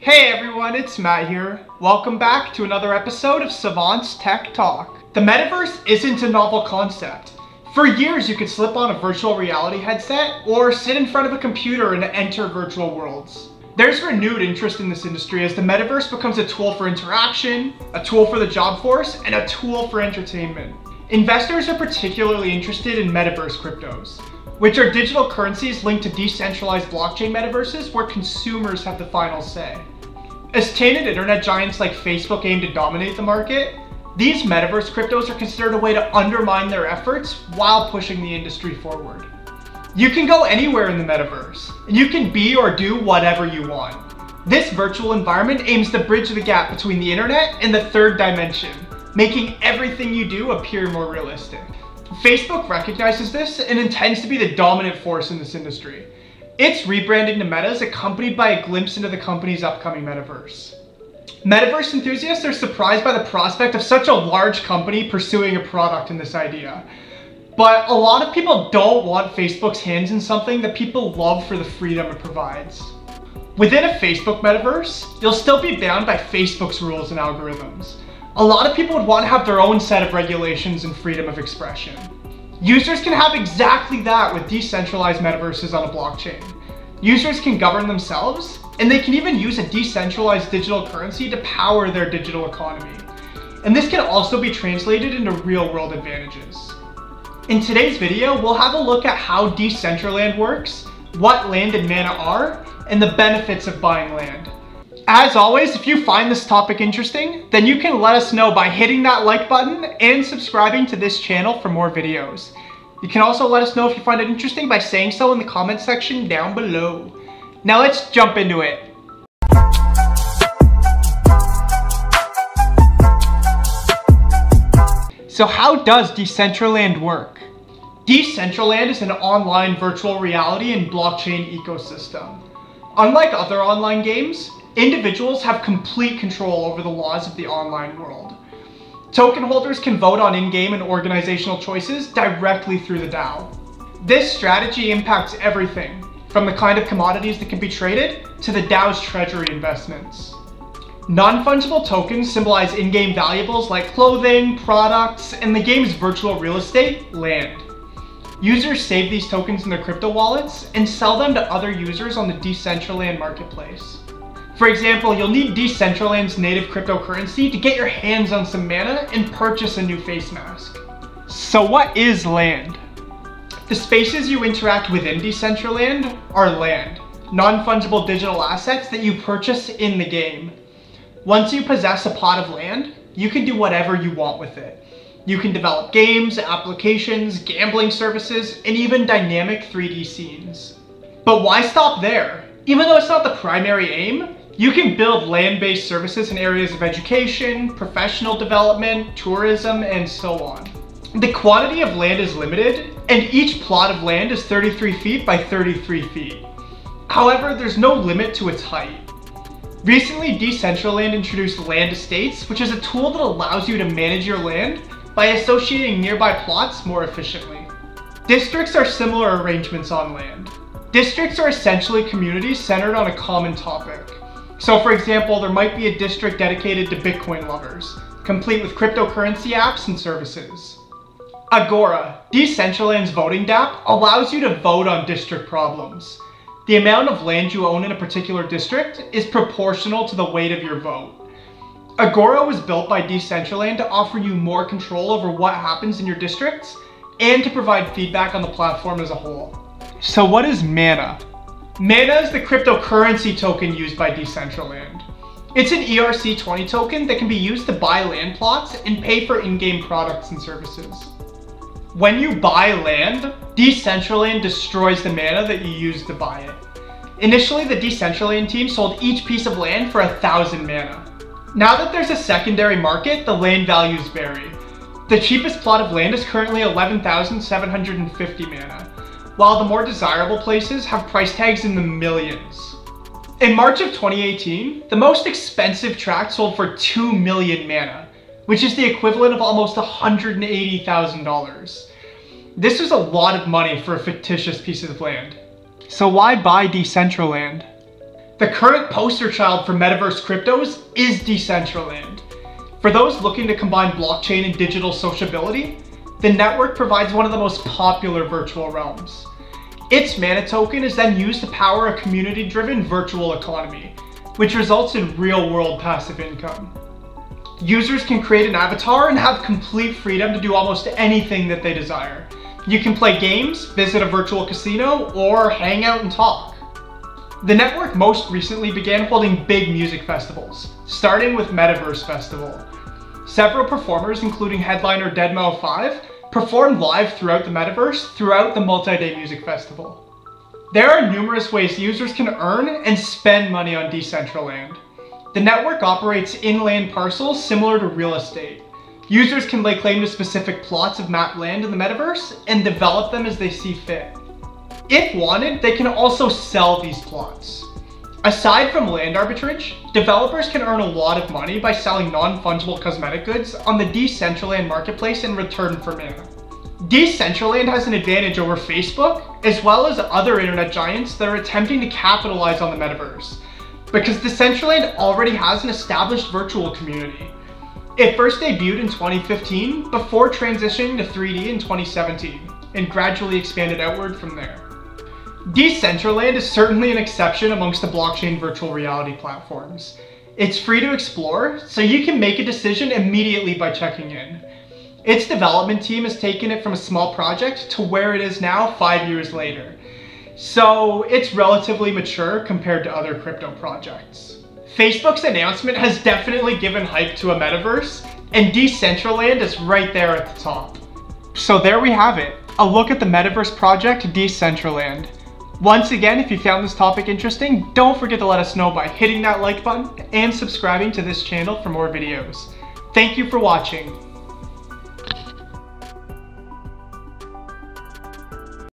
Hey everyone, it's Matt here. Welcome back to another episode of Savant's Tech Talk. The metaverse isn't a novel concept. For years you could slip on a virtual reality headset or sit in front of a computer and enter virtual worlds. There's renewed interest in this industry as the metaverse becomes a tool for interaction, a tool for the job force, and a tool for entertainment. Investors are particularly interested in metaverse cryptos, which are digital currencies linked to decentralized blockchain metaverses where consumers have the final say. As tainted internet giants like Facebook aim to dominate the market, these metaverse cryptos are considered a way to undermine their efforts while pushing the industry forward. You can go anywhere in the metaverse, and you can be or do whatever you want. This virtual environment aims to bridge the gap between the internet and the third dimension, making everything you do appear more realistic. Facebook recognizes this and intends to be the dominant force in this industry. It's rebranding to Meta is accompanied by a glimpse into the company's upcoming metaverse. Metaverse enthusiasts are surprised by the prospect of such a large company pursuing a product in this idea. But a lot of people don't want Facebook's hands in something that people love for the freedom it provides. Within a Facebook metaverse, you'll still be bound by Facebook's rules and algorithms. A lot of people would want to have their own set of regulations and freedom of expression. Users can have exactly that with decentralized metaverses on a blockchain. Users can govern themselves, and they can even use a decentralized digital currency to power their digital economy. And this can also be translated into real-world advantages. In today's video, we'll have a look at how Decentraland works, what land and mana are, and the benefits of buying land. As always, if you find this topic interesting, then you can let us know by hitting that like button and subscribing to this channel for more videos. You can also let us know if you find it interesting by saying so in the comment section down below. Now let's jump into it. So how does Decentraland work? Decentraland is an online virtual reality and blockchain ecosystem. Unlike other online games, individuals have complete control over the laws of the online world. Token holders can vote on in-game and organizational choices directly through the DAO. This strategy impacts everything, from the kind of commodities that can be traded to the DAO's treasury investments. Non-fungible tokens symbolize in-game valuables like clothing, products, and the game's virtual real estate, land. Users save these tokens in their crypto wallets and sell them to other users on the Decentraland marketplace. For example, you'll need Decentraland's native cryptocurrency to get your hands on some mana and purchase a new face mask. So what is land? The spaces you interact within Decentraland are land, non-fungible digital assets that you purchase in the game. Once you possess a plot of land, you can do whatever you want with it. You can develop games, applications, gambling services, and even dynamic 3D scenes. But why stop there? Even though it's not the primary aim, you can build land-based services in areas of education, professional development, tourism, and so on. The quantity of land is limited, and each plot of land is 33 feet by 33 feet. However, there's no limit to its height. Recently, Decentraland introduced land estates, which is a tool that allows you to manage your land by associating nearby plots more efficiently. Districts are similar arrangements on land. Districts are essentially communities centered on a common topic. So for example, there might be a district dedicated to Bitcoin lovers, complete with cryptocurrency apps and services. Agora, Decentraland's voting dApp, allows you to vote on district problems. The amount of land you own in a particular district is proportional to the weight of your vote. Agora was built by Decentraland to offer you more control over what happens in your districts and to provide feedback on the platform as a whole. So what is mana? Mana is the cryptocurrency token used by Decentraland. It's an ERC20 token that can be used to buy land plots and pay for in-game products and services. When you buy land, Decentraland destroys the mana that you used to buy it. Initially, the Decentraland team sold each piece of land for 1,000 mana. Now that there's a secondary market, the land values vary. The cheapest plot of land is currently 11,750 mana, while the more desirable places have price tags in the millions. In March of 2018, the most expensive tract sold for 2 million mana, which is the equivalent of almost $180,000. This was a lot of money for a fictitious piece of land. So why buy Decentraland? The current poster child for metaverse cryptos is Decentraland. For those looking to combine blockchain and digital sociability, the network provides one of the most popular virtual realms. Its mana token is then used to power a community-driven virtual economy, which results in real-world passive income. Users can create an avatar and have complete freedom to do almost anything that they desire. You can play games, visit a virtual casino, or hang out and talk. The network most recently began holding big music festivals, starting with Metaverse Festival. Several performers, including headliner deadmau5, performed live throughout the metaverse throughout the multi-day music festival. There are numerous ways users can earn and spend money on Decentraland. The network operates inland parcels similar to real estate. Users can lay claim to specific plots of mapped land in the metaverse and develop them as they see fit. If wanted, they can also sell these plots. Aside from land arbitrage, developers can earn a lot of money by selling non-fungible cosmetic goods on the Decentraland marketplace in return for mana. Decentraland has an advantage over Facebook, as well as other internet giants that are attempting to capitalize on the metaverse, because Decentraland already has an established virtual community. It first debuted in 2015 before transitioning to 3D in 2017, and gradually expanded outward from there. Decentraland is certainly an exception amongst the blockchain virtual reality platforms. It's free to explore, so you can make a decision immediately by checking in. Its development team has taken it from a small project to where it is now 5 years later. So it's relatively mature compared to other crypto projects. Facebook's announcement has definitely given hype to a metaverse, and Decentraland is right there at the top. So there we have it, a look at the metaverse project Decentraland. Once again, if you found this topic interesting, don't forget to let us know by hitting that like button and subscribing to this channel for more videos. Thank you for watching.